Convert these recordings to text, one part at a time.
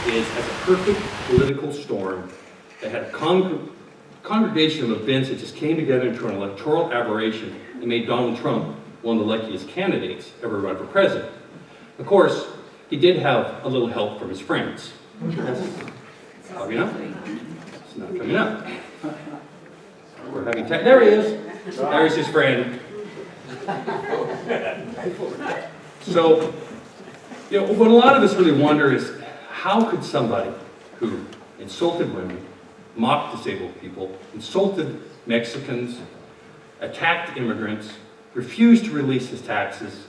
is as a perfect political storm that had a congregation of events that just came together into an electoral aberration and made Donald Trump one of the luckiest candidates ever run for president. Of course, he did have a little help from his friends. That's coming up. It's not coming up. We're having there he is. There's his friend. So, what a lot of us really wonder is, how could somebody who insulted women, mocked disabled people, insulted Mexicans, attacked immigrants, refused to release his taxes,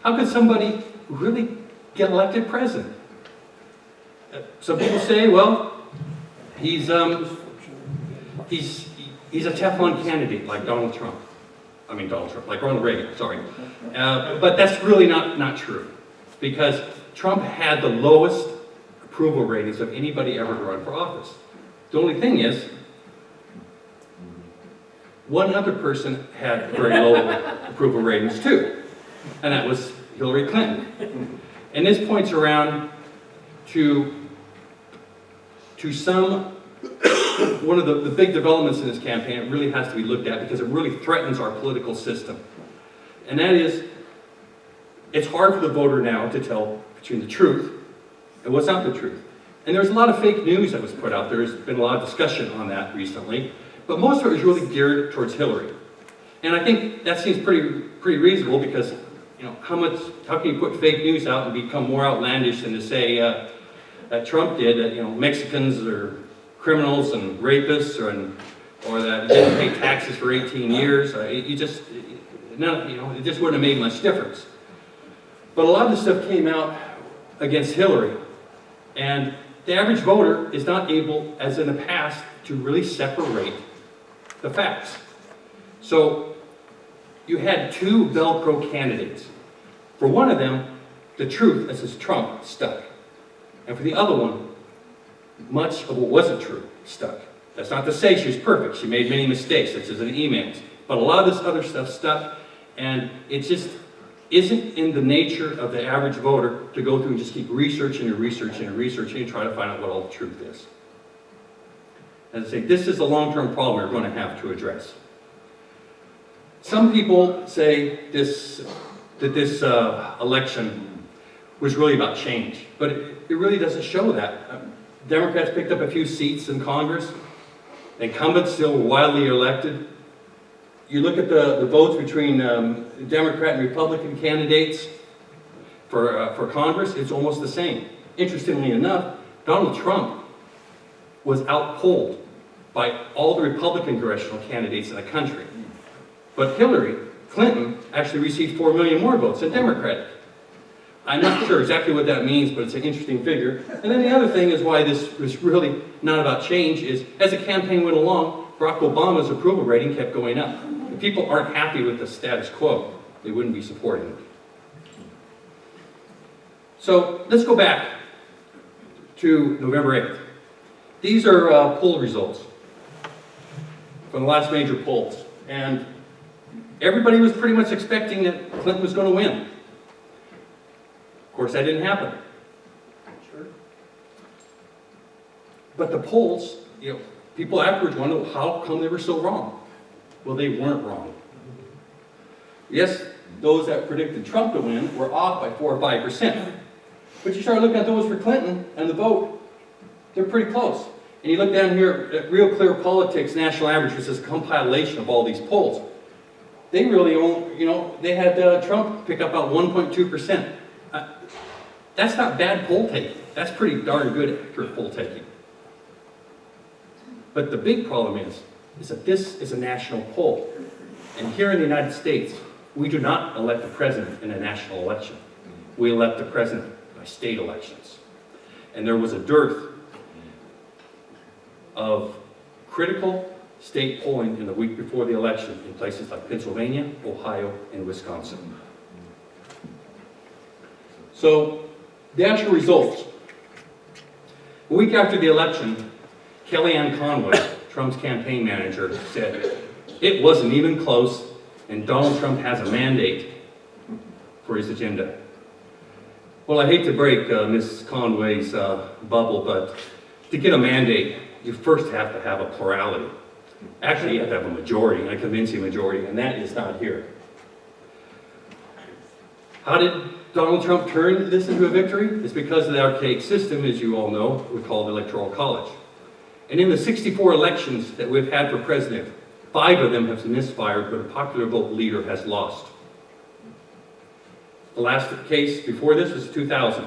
how could somebody really get elected president? Some people say, well, he's a Teflon candidate like Donald Trump. Like Ronald Reagan, sorry. But that's really not true, because Trump had the lowest approval ratings of anybody ever to run for office. The only thing is, one other person had very low approval ratings too, and that was Hillary Clinton. And this points around to one of the big developments in this campaign. It really has to be looked at because it really threatens our political system. And that is, it's hard for the voter now to tell between the truth and what's not the truth. And there's a lot of fake news that was put out. There's been a lot of discussion on that recently, but most of it is really geared towards Hillary. And I think that seems pretty reasonable, because how can you put fake news out and become more outlandish than to say that Trump did, that Mexicans are criminals and rapists, or that he didn't pay taxes for 18 years. It just wouldn't have made much difference. But a lot of this stuff came out against Hillary, and the average voter is not able, as in the past, to really separate the facts. So you had two Velcro candidates. For one of them, the truth, as is Trump, stuck. And for the other one, much of what wasn't true stuck. That's not to say she was perfect. She made many mistakes, such as in emails. But a lot of this other stuff stuck, and it just isn't in the nature of the average voter to go through and just keep researching and researching and researching and try to find out what all the truth is. As I say, this is a long-term problem we're going to have to address. Some people say that this election was really about change, but it really doesn't show that. Democrats picked up a few seats in Congress. Incumbents still were widely elected. You look at the votes between Democrat and Republican candidates for Congress, it's almost the same. Interestingly enough, Donald Trump was outpolled by all the Republican congressional candidates in the country. But Hillary Clinton actually received 4 million more votes than Democratic. I'm not sure exactly what that means, but it's an interesting figure. And then the other thing is why this was really not about change is, as the campaign went along, Barack Obama's approval rating kept going up. If people aren't happy with the status quo, they wouldn't be supporting it. So let's go back to November 8th. These are poll results from the last major polls. And everybody was pretty much expecting that Clinton was going to win. Of course, that didn't happen. Sure. But the polls, people afterwards wonder, how come they were so wrong? Well, they weren't wrong. Yes, those that predicted Trump to win were off by 4 or 5%. But you start looking at those for Clinton and the vote, they're pretty close. And you look down here at Real Clear Politics National Average, which is a compilation of all these polls. They really, they had Trump pick up about 1.2%. That's not bad poll taking. That's pretty darn good accurate poll taking. But the big problem is that this is a national poll. And here in the United States, we do not elect the president in a national election. We elect the president by state elections. And there was a dearth of critical state polling in the week before the election in places like Pennsylvania, Ohio, and Wisconsin. So, the actual results. A week after the election, Kellyanne Conway, Trump's campaign manager, said, "It wasn't even close, and Donald Trump has a mandate for his agenda." Well, I hate to break Ms. Conway's bubble, but to get a mandate, you first have to have a plurality. Actually, you have to have a majority, a convincing majority, and that is not here. How did Donald Trump turn this into a victory? It's because of the archaic system, as you all know, we call the Electoral College. And in the 64 elections that we've had for president, 5 of them have misfired, but a popular vote leader has lost. The last case before this was 2000.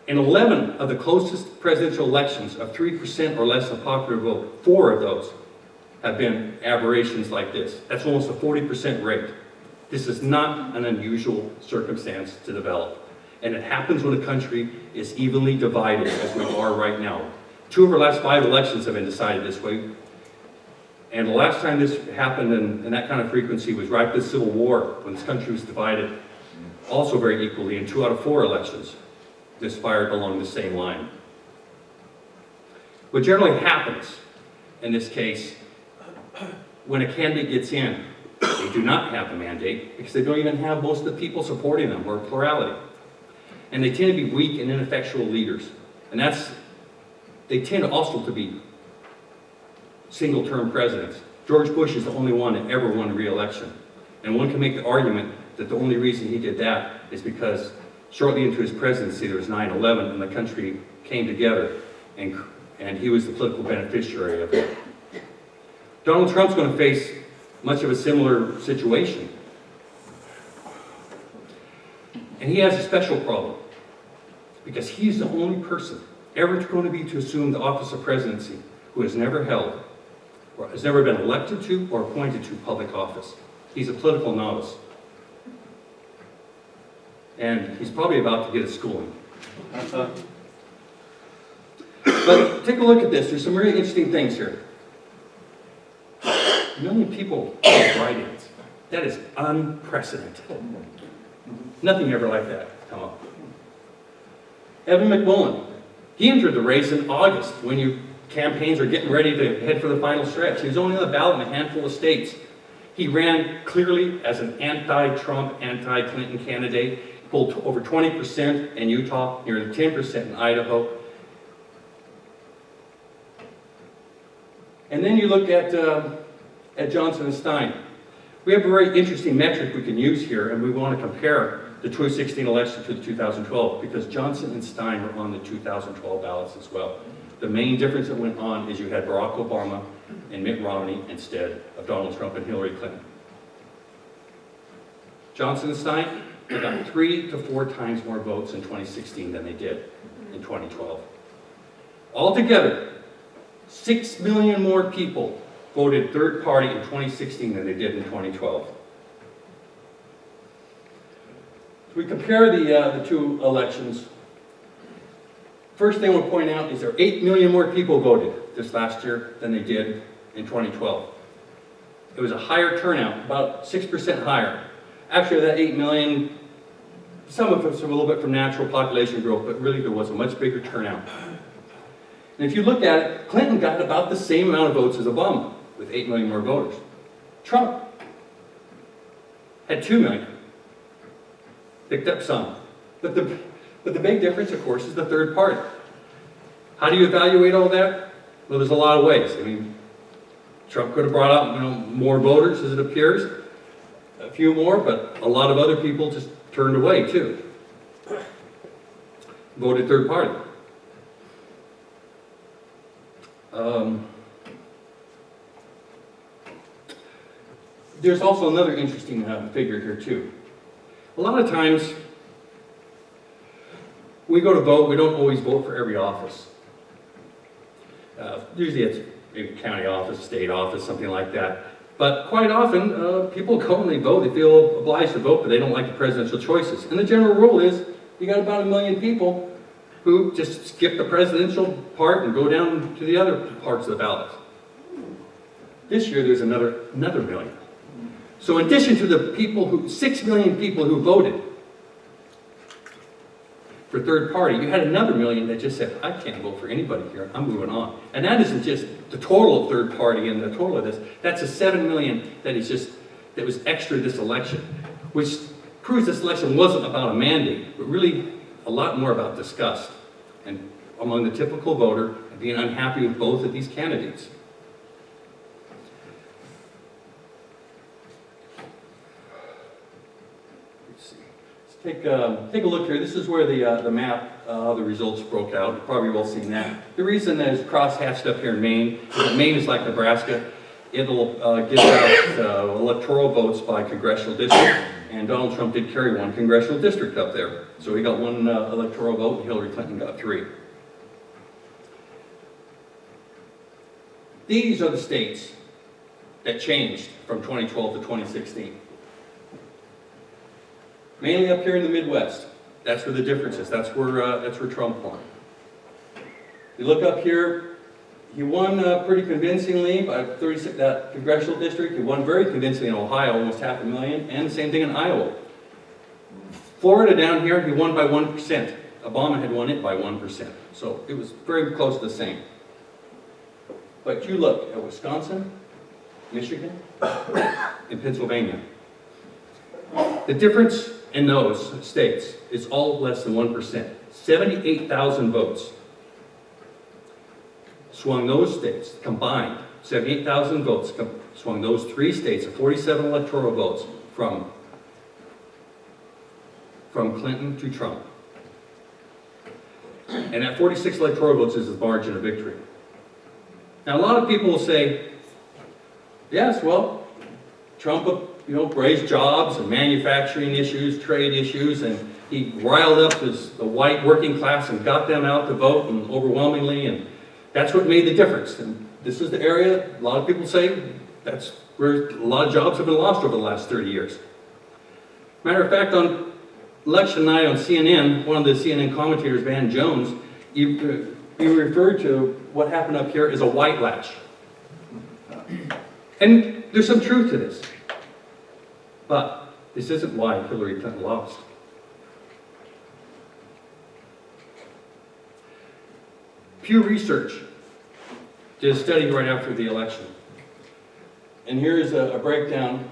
In 11 of the closest presidential elections of 3% or less of popular vote, 4 of those have been aberrations like this. That's almost a 40% rate. This is not an unusual circumstance to develop. And it happens when a country is evenly divided, as we are right now. 2 of our last 5 elections have been decided this way. And the last time this happened in that kind of frequency was right after the Civil War, when this country was divided also very equally in 2 out of 4 elections. This fired along the same line. What generally happens in this case, when a candidate gets in, they do not have a mandate because they don't even have most of the people supporting them, or a plurality. And they tend to be weak and ineffectual leaders. And they tend also to be single-term presidents. George Bush is the only one that ever won re-election. And one can make the argument that the only reason he did that is because shortly into his presidency there was 9/11 and the country came together, and he was the political beneficiary of it. Donald Trump's going to face much of a similar situation. And he has a special problem because he's the only person ever going to be to assume the office of presidency who has never held or has never been elected to or appointed to public office. He's a political novice. And he's probably about to get a schooling. But take a look at this. There's some really interesting things here. 1 million people write-ins. That is unprecedented. Nothing ever like that come up. Evan McMullen, he entered the race in August when your campaigns are getting ready to head for the final stretch. He was only on the ballot in a handful of states. He ran clearly as an anti-Trump, anti-Clinton candidate. He pulled over 20% in Utah, nearly 10% in Idaho. And then you look at Johnson and Stein. We have a very interesting metric we can use here, and we want to compare the 2016 election to the 2012, because Johnson and Stein were on the 2012 ballots as well. The main difference that went on is you had Barack Obama and Mitt Romney instead of Donald Trump and Hillary Clinton. Johnson and Stein, they got 3 to 4 times more votes in 2016 than they did in 2012. Altogether, 6 million more people voted third party in 2016 than they did in 2012. If we compare the 2 elections, first thing we'll point out is there are 8 million more people voted this last year than they did in 2012. It was a higher turnout, about 6% higher. Actually, that 8 million, some of it's a little bit from natural population growth, but really there was a much bigger turnout. And if you look at it, Clinton got about the same amount of votes as Obama, with 8 million more voters. Trump had 2 million. Picked up some. But the big difference, of course, is the third party. How do you evaluate all that? Well, there's a lot of ways. I mean, Trump could have brought out more voters, as it appears. A few more, but a lot of other people just turned away, too. Voted third party. There's also another interesting figure here, too. A lot of times, we go to vote, we don't always vote for every office. Usually it's maybe county office, state office, something like that. But quite often, people go and they vote. They feel obliged to vote, but they don't like the presidential choices. And the general rule is, you got about 1 million people who just skip the presidential part and go down to the other parts of the ballot. This year, there's another million. So in addition to the 6 million people who voted for third party, you had another million that just said, I can't vote for anybody here, I'm moving on. And that isn't just the total of third party and the total of this, that's a 7 million that was extra this election, which proves this election wasn't about a mandate, but really a lot more about disgust and among the typical voter and being unhappy with both of these candidates. Let's see. Let's take a look here. This is where the map, the results broke out. You've probably all seen that. The reason that it's cross-hatched up here in Maine is that Maine is like Nebraska. It'll give out electoral votes by congressional district, and Donald Trump did carry one congressional district up there. So he got one electoral vote, and Hillary Clinton got 3. These are the states that changed from 2012 to 2016. Mainly up here in the Midwest. That's where the difference is. That's where Trump won. You look up here, he won pretty convincingly by 36, that congressional district. He won very convincingly in Ohio, almost 500,000, and the same thing in Iowa. Florida down here, he won by 1%. Obama had won it by 1%. So it was very close to the same. But you look at Wisconsin, Michigan, and Pennsylvania. The difference in those states is all less than 1%. 78,000 votes swung those states combined. 78,000 votes swung those 3 states of 47 electoral votes from Clinton to Trump. And that 46 electoral votes is the margin of victory. Now, a lot of people will say, yes, well, Trump, raised jobs and manufacturing issues, trade issues, and he riled up the white working class and got them out to vote, and overwhelmingly, and that's what made the difference. And this is the area, a lot of people say, that's where a lot of jobs have been lost over the last 30 years. Matter of fact, on election night on CNN, one of the CNN commentators, Van Jones, he referred to what happened up here as a white lash. And there's some truth to this. But this isn't why Hillary Clinton lost. Pew Research did a study right after the election. And here's a breakdown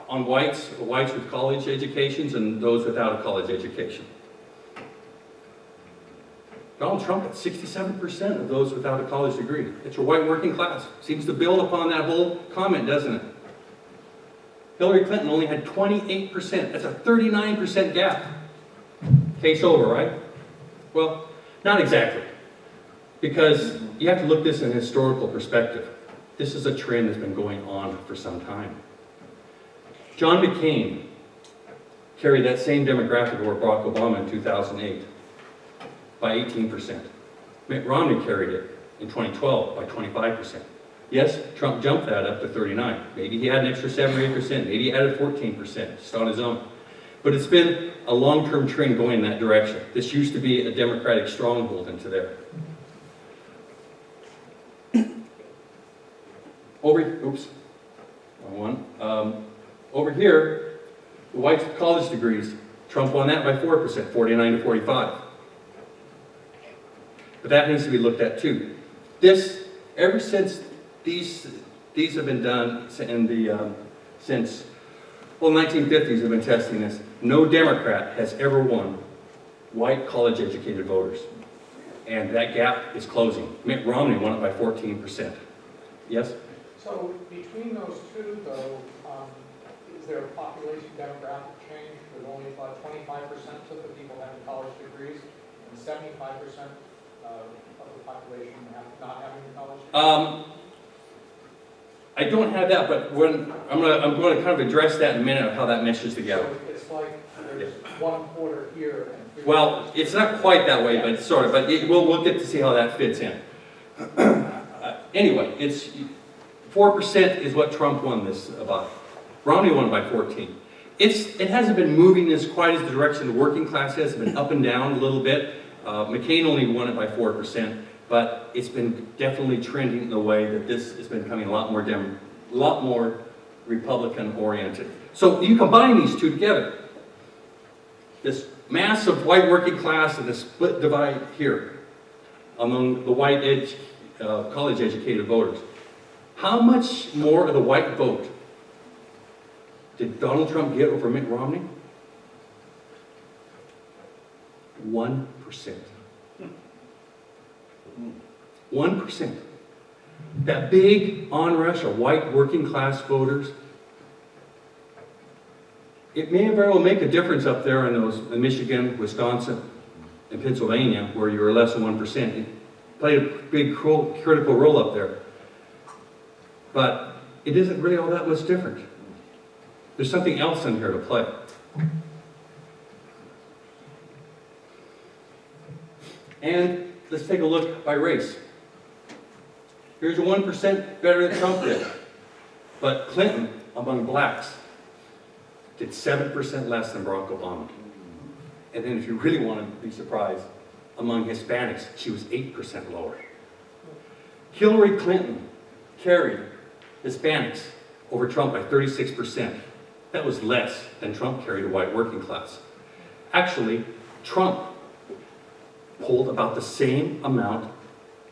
on whites with college educations and those without a college education. Donald Trump got 67% of those without a college degree. It's your white working class. Seems to build upon that whole comment, doesn't it? Hillary Clinton only had 28%. That's a 39% gap. Case over, right? Well, not exactly. Because you have to look at this in a historical perspective. This is a trend that's been going on for some time. John McCain carried that same demographic over Barack Obama in 2008 by 18%. Mitt Romney carried it in 2012 by 25%. Yes, Trump jumped that up to 39. Maybe he had an extra 7 or 8%. Maybe he added 14% just on his own. But it's been a long-term trend going in that direction. This used to be a Democratic stronghold into there. Over here, the whites with college degrees, Trump won that by 4%, 49 to 45. But that needs to be looked at too. Ever since these have been done in the since 1950s, have been testing this. No Democrat has ever won white college-educated voters, and that gap is closing. Mitt Romney won it by 14%. Yes. So between those two, though, is there a population demographic change with only about 25% of the people having college degrees and 75% of the population not having college degrees? I don't have that, but I'm going to kind of address that in a minute of how that meshes together. So it's like there's 1/4 here and 3/4. Well, it's not quite that way, but sort of. But we'll get to see how that fits in. Anyway, it's 4% is what Trump won this about. Romney won by 14. It hasn't been moving as quite as the direction the working class has. It's been up and down a little bit. McCain only won it by 4%, but it's been definitely trending in the way that this has been becoming a lot more Republican-oriented. So you combine these two together. This massive white working class and the split divide here among the white college-educated voters. How much more of the white vote did Donald Trump get over Mitt Romney? 1%. 1%. That big onrush of white working class voters, it may very well make a difference up there in Michigan, Wisconsin, and Pennsylvania, where you were less than 1%. It played a big critical role up there. But it isn't really all that much different. There's something else in here to play. And let's take a look by race. Here's a 1% better than Trump did. But Clinton, among blacks, did 7% less than Barack Obama. And then if you really want to be surprised, among Hispanics, she was 8% lower. Hillary Clinton carried Hispanics over Trump by 36%. That was less than Trump carried a white working class. Actually, Trump pulled about the same amount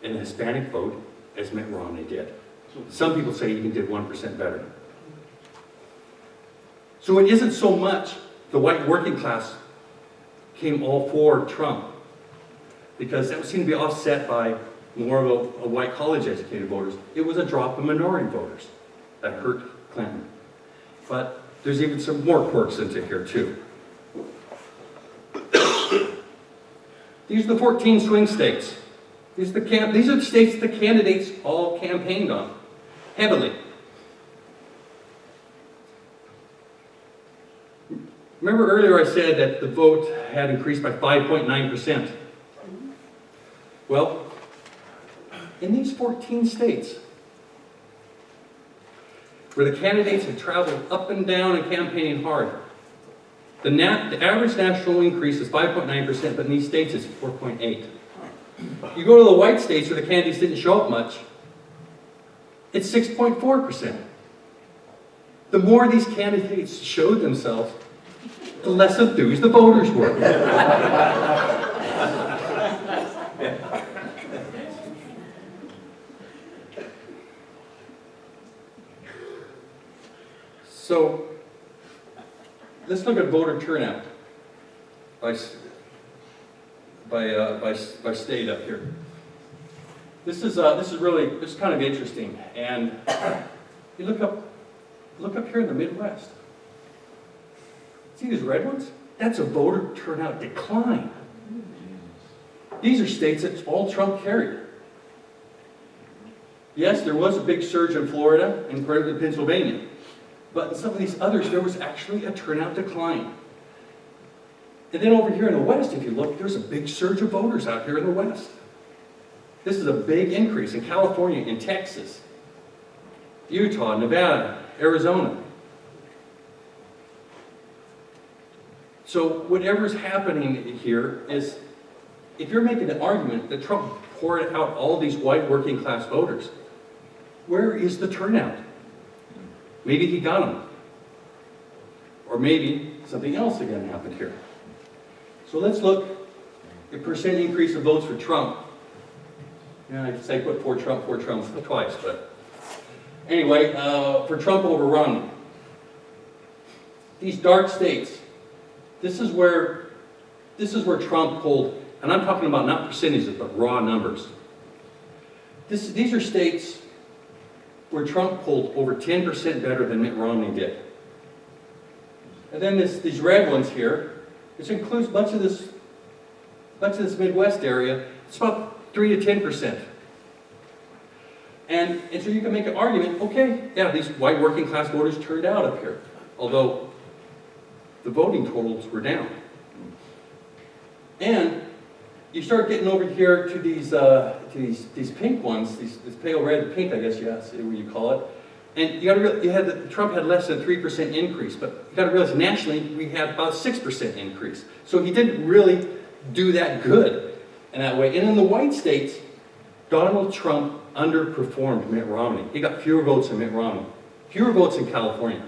in the Hispanic vote as Mitt Romney did. Some people say he even did 1% better. So it isn't so much the white working class came all for Trump, because that seemed to be offset by more of a white college-educated voters. It was a drop in minority voters that hurt Clinton. But there's even some more quirks into here, too. These are the 14 swing states. These are the states the candidates all campaigned on, heavily. Remember earlier I said that the vote had increased by 5.9%. Well, in these 14 states, where the candidates had traveled up and down and campaigning hard, the average national increase is 5.9%, but in these states it's 4.8%. You go to the white states where the candidates didn't show up much, it's 6.4%. The more these candidates showed themselves, the less enthused the voters were. So, let's look at voter turnout by state up here. This is kind of interesting, and you look up here in the Midwest. See these red ones? That's a voter turnout decline. These are states that all Trump carried. Yes, there was a big surge in Florida and Pennsylvania, but in some of these others, there was actually a turnout decline. And then over here in the West, if you look, there's a big surge of voters out here in the West. This is a big increase in California, in Texas, Utah, Nevada, Arizona. So whatever's happening here is, if you're making the argument that Trump poured out all these white working class voters, where is the turnout? Maybe he got them. Or maybe something else again happened here. So let's look at percent increase of votes for Trump. Yeah, I could say put for Trump twice, but anyway, for Trump over Romney. These dark states, this is where Trump pulled, and I'm talking about not percentages, but raw numbers. These are states where Trump pulled over 10% better than Mitt Romney did. And then these red ones here, which includes much of this Midwest area, it's about 3 to 10%. And so you can make an argument, okay, yeah, these white working class voters turned out up here, although the voting totals were down. And you start getting over here to these pink ones, this pale red, pink, I guess you call it. And you got to realize, Trump had less than 3% increase, but you got to realize nationally we had about 6% increase. So he didn't really do that good in that way. And in the white states, Donald Trump underperformed Mitt Romney. He got fewer votes than Mitt Romney, fewer votes in California.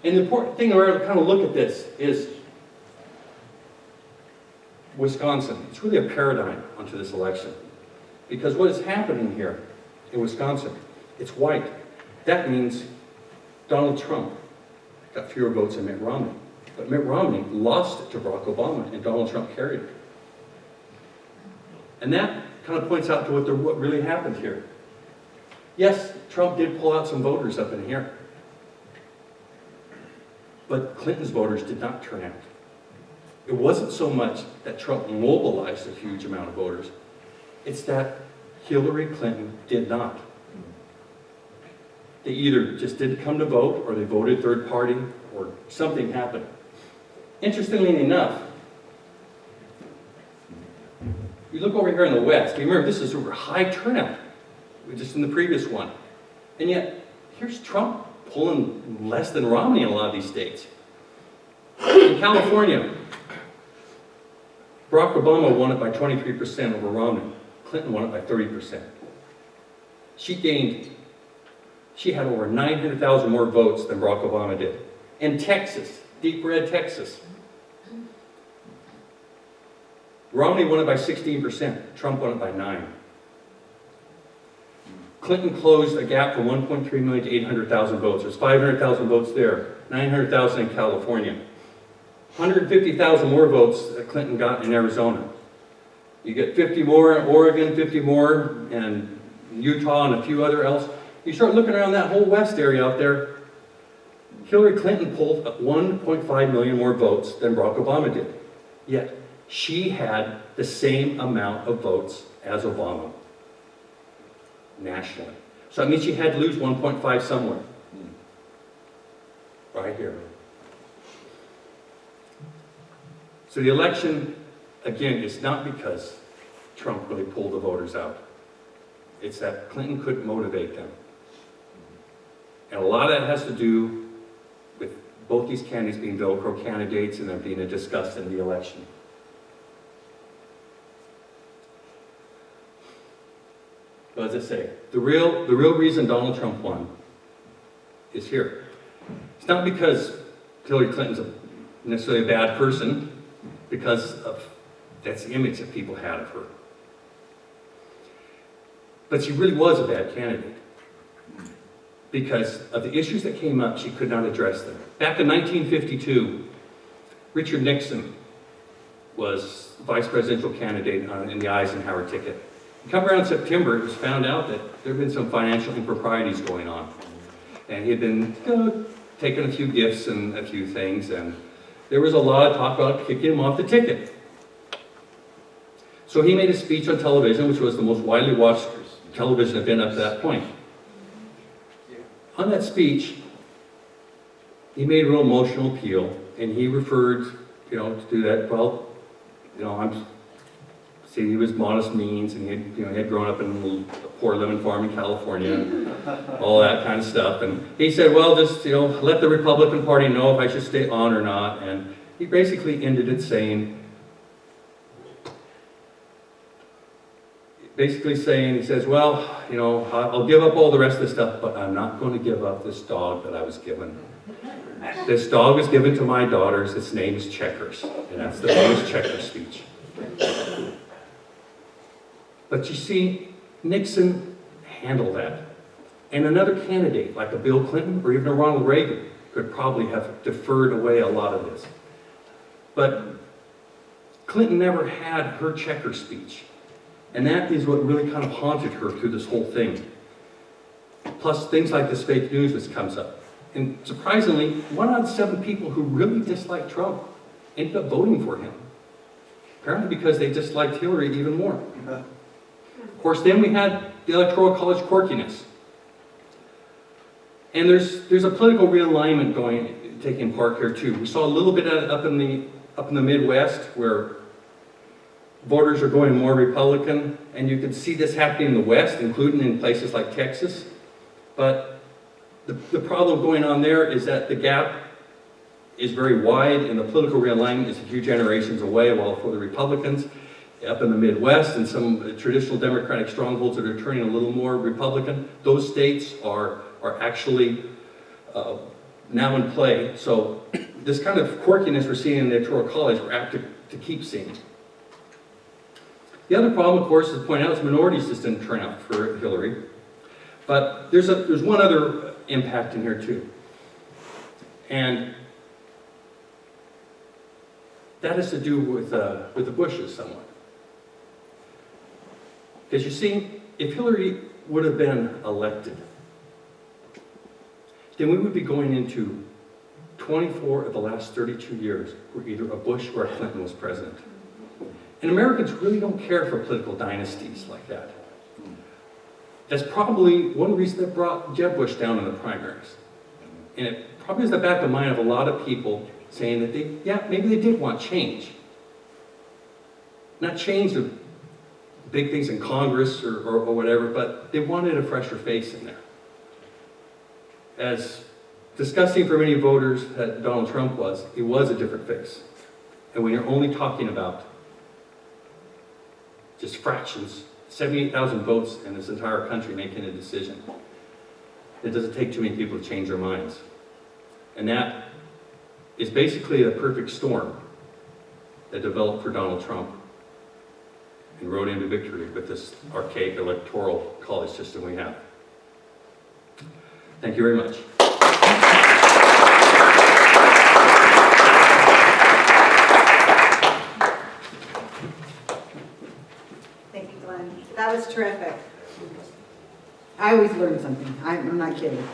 And the important thing to kind of look at this is Wisconsin. It's really a paradigm onto this election. Because what is happening here in Wisconsin, it's white. That means Donald Trump got fewer votes than Mitt Romney. But Mitt Romney lost it to Barack Obama, and Donald Trump carried it. And that kind of points out to what really happened here. Yes, Trump did pull out some voters up in here. But Clinton's voters did not turn out. It wasn't so much that Trump mobilized a huge amount of voters. It's that Hillary Clinton did not. They either just didn't come to vote, or they voted third party, or something happened. Interestingly enough, you look over here in the West, you remember this is a high turnout, just in the previous one. And yet, here's Trump pulling less than Romney in a lot of these states. In California, Barack Obama won it by 23% over Romney. Clinton won it by 30%. She had over 900,000 more votes than Barack Obama did. In Texas, deep red Texas, Romney won it by 16%. Trump won it by 9%. Clinton closed a gap from 1.3 million to 800,000 votes. There's 500,000 votes there, 900,000 in California. 150,000 more votes that Clinton got in Arizona. You get 50 more in Oregon, 50 more in Utah, and a few other else. You start looking around that whole West area out there, Hillary Clinton pulled 1.5 million more votes than Barack Obama did. Yet, she had the same amount of votes as Obama, nationally. So that means she had to lose 1.5 somewhere. Right here. So the election, again, is not because Trump really pulled the voters out. It's that Clinton couldn't motivate them. And a lot of that has to do with both these candidates being Velcro candidates and them being discussed in the election. But as I say, the real reason Donald Trump won is here. It's not because Hillary Clinton's necessarily a bad person, because of that's the image that people had of her. But she really was a bad candidate. Because of the issues that came up, she could not address them. Back in 1952, Richard Nixon was vice presidential candidate in the Eisenhower ticket. Come around September, it was found out that there had been some financial improprieties going on. And he had been taking a few gifts and a few things, and there was a lot of talk about kicking him off the ticket. So he made a speech on television, which was the most widely watched television event up to that point. On that speech, he made a real emotional appeal, and he referred, to do that. Well, he was modest means, and he had grown up in a poor lemon farm in California, all that kind of stuff. And he said, well, just let the Republican Party know if I should stay on or not. And he basically ended it saying, he says, well, I'll give up all the rest of the stuff, but I'm not going to give up this dog that I was given. This dog was given to my daughters. Its name is Checkers, and that's the famous Checkers speech. But you see, Nixon handled that. And another candidate, like a Bill Clinton or even a Ronald Reagan, could probably have deferred away a lot of this. But Clinton never had her Checkers speech. And that is what really kind of haunted her through this whole thing. Plus things like this fake news that comes up. And surprisingly, 1 out of 7 people who really disliked Trump ended up voting for him. Apparently because they disliked Hillary even more. Of course, then we had the Electoral College quirkiness. And there's a political realignment taking part here too. We saw a little bit of it up in the Midwest, where voters are going more Republican, and you can see this happening in the West, including in places like Texas. But the problem going on there is that the gap is very wide, and the political realignment is a few generations away, while for the Republicans, up in the Midwest and some traditional Democratic strongholds that are turning a little more Republican, those states are actually now in play. So this kind of quirkiness we're seeing in the Electoral College, we're apt to keep seeing. The other problem, of course, is pointing out, is minorities just didn't turn out for Hillary. But there's one other impact in here too. And That has to do with the Bushes somewhat. Because you see, if Hillary would have been elected, then we would be going into 24 of the last 32 years where either a Bush or a Clinton was president. And Americans really don't care for political dynasties like that. That's probably one reason that brought Jeb Bush down in the primaries. And it probably is the back of mind of a lot of people saying that maybe they did want change. Not change of big things in Congress or whatever, but they wanted a fresher face in there. As disgusting for many voters that Donald Trump was, it was a different face. And when you're only talking about just fractions, 78,000 votes in this entire country making a decision, it doesn't take too many people to change their minds. And that is basically a perfect storm that developed for Donald Trump and rode into victory with this archaic electoral college system we have. Thank you very much. Thank you, Glenn. That was terrific. I always learn something. I'm not kidding.